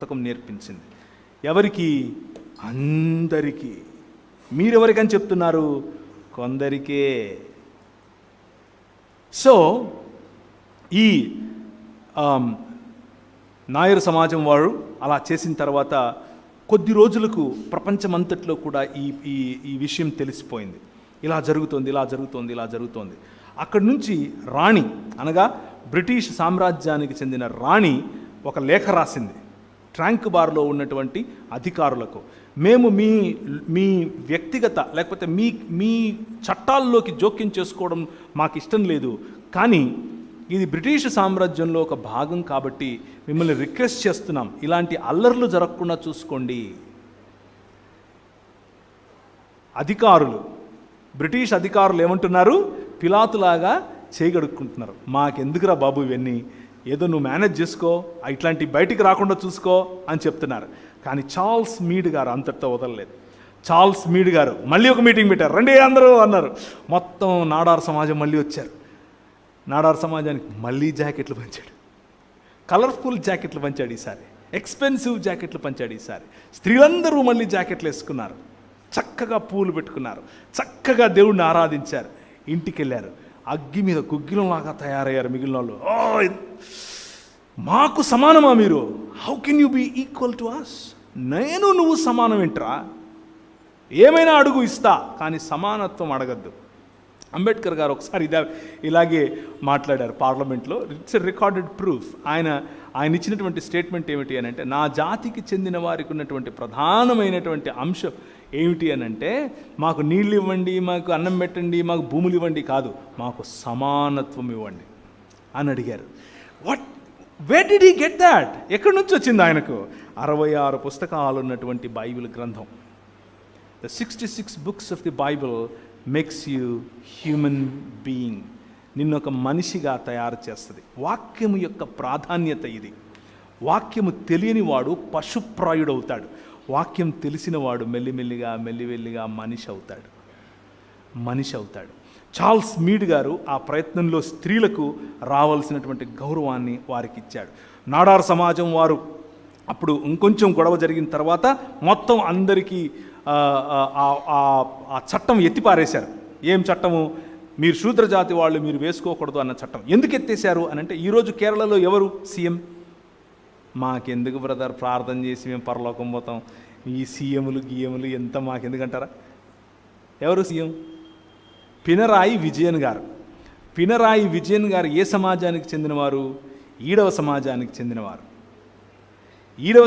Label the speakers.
Speaker 1: పుస్తకం నేర్పించింది. ఎవరికి? అందరికీ. మీరెవరికని చెప్తున్నారు? కొందరికే. సో ఈ నాయర్ సమాజం వారు అలా చేసిన తర్వాత కొద్ది రోజులకు ప్రపంచమంతట్లో కూడా ఈ విషయం తెలిసిపోయింది. ఇలా జరుగుతోంది. అక్కడి నుంచి రాణి, అనగా బ్రిటిష్ సామ్రాజ్యానికి చెందిన రాణి ఒక లేఖ రాసింది ట్రాంక్ బార్లో ఉన్నటువంటి అధికారులకు. మేము మీ వ్యక్తిగత లేకపోతే మీ చట్టాల్లోకి జోక్యం చేసుకోవడం మాకు ఇష్టం లేదు, కానీ ఇది బ్రిటిష్ సామ్రాజ్యంలో ఒక భాగం కాబట్టి మిమ్మల్ని రిక్వెస్ట్ చేస్తున్నాం, ఇలాంటి అల్లర్లు జరగకుండా చూసుకోండి. బ్రిటిష్ అధికారులు ఏమంటున్నారు? పిలాతులాగా చేయగడుక్కుంటున్నారు. మాకెందుకురా బాబు ఇవన్నీ, ఏదో నువ్వు మేనేజ్ చేసుకో, ఇట్లాంటి బయటికి రాకుండా చూసుకో అని చెప్తున్నారు. కానీ చార్ల్స్ మీడ్ గారు అంతటితో వదలలేదు. చార్ల్స్ మీడ్ గారు మళ్ళీ ఒక మీటింగ్ పెట్టారు. రండి అందరూ అన్నారు. మొత్తం నాడార్ సమాజం మళ్ళీ వచ్చారు. నాడార్ సమాజానికి మళ్ళీ జాకెట్లు పంచాడు. కలర్ఫుల్ జాకెట్లు పంచాడు ఈసారి, ఎక్స్పెన్సివ్ జాకెట్లు పంచాడు ఈసారి. స్త్రీలందరూ మళ్ళీ జాకెట్లు వేసుకున్నారు, చక్కగా పూలు పెట్టుకున్నారు, చక్కగా దేవుణ్ణి ఆరాధించారు. ఇంటికి వెళ్ళారు, అగ్గి మీద గుగ్గిలంలాగా తయారయ్యారు మిగిలిన వాళ్ళు. మాకు సమానమా మీరు? How can you be equal to us? నువ్వు సమానం ఏంట్రా? ఏమైనా అడుగు ఇస్తా, కానీ సమానత్వం అడగద్దు. అంబేద్కర్ గారు ఒకసారి ఇలాగే మాట్లాడారు పార్లమెంట్లో. It's a recorded proof. ఆయన ఇచ్చినటువంటి స్టేట్మెంట్ ఏమిటి అని అంటే, నా జాతికి చెందిన వారికి ఉన్నటువంటి ప్రధానమైనటువంటి అంశం ఏమిటి అని అంటే, మాకు నీళ్ళు ఇవ్వండి, మాకు అన్నం పెట్టండి, మాకు భూములు ఇవ్వండి కాదు, మాకు సమానత్వం ఇవ్వండి అని అడిగారు. Where did he get that? ఎక్కడి నుంచి వచ్చింది ఆయనకు? 66 పుస్తకాలు ఉన్నటువంటి బైబిల్ గ్రంథం. The 66 books of the Bible makes you human being. నిన్నొక మనిషిగా తయారు చేస్తుంది. వాక్యము యొక్క ప్రాధాన్యత ఇది. వాక్యము తెలియని వాడు పశుప్రాయుడవుతాడు. వాక్యం తెలిసిన వాడు మెల్లిమెల్లిగా మనిషి అవుతాడు. చార్ల్స్ మీడ్ గారు ఆ ప్రయత్నంలో స్త్రీలకు రావాల్సినటువంటి గౌరవాన్ని వారికి ఇచ్చాడు. నాడార్ సమాజం వారు అప్పుడు ఇంకొంచెం గొడవ జరిగిన తర్వాత మొత్తం అందరికీ ఆ చట్టం ఎత్తిపారేశారు. ఏం చట్టము? మీరు శూద్ర జాతి వాళ్ళు మీరు వేసుకోకూడదు అన్న చట్టం. ఎందుకు ఎత్తేసారు అని అంటే, ఈరోజు కేరళలో ఎవరు సీఎం? మాకెందుకు బ్రదర్, ప్రార్థన చేసి మేము పరలోకం పోతాం, ఈ సీఎంలు ఎంత మాకెందుకంటారా? ఎవరు సీఎం? పినరాయి విజయన్ గారు. పినరాయి విజయన్ గారు ఏ సమాజానికి చెందినవారు? ఈడవ సమాజానికి చెందినవారు. ఈడవ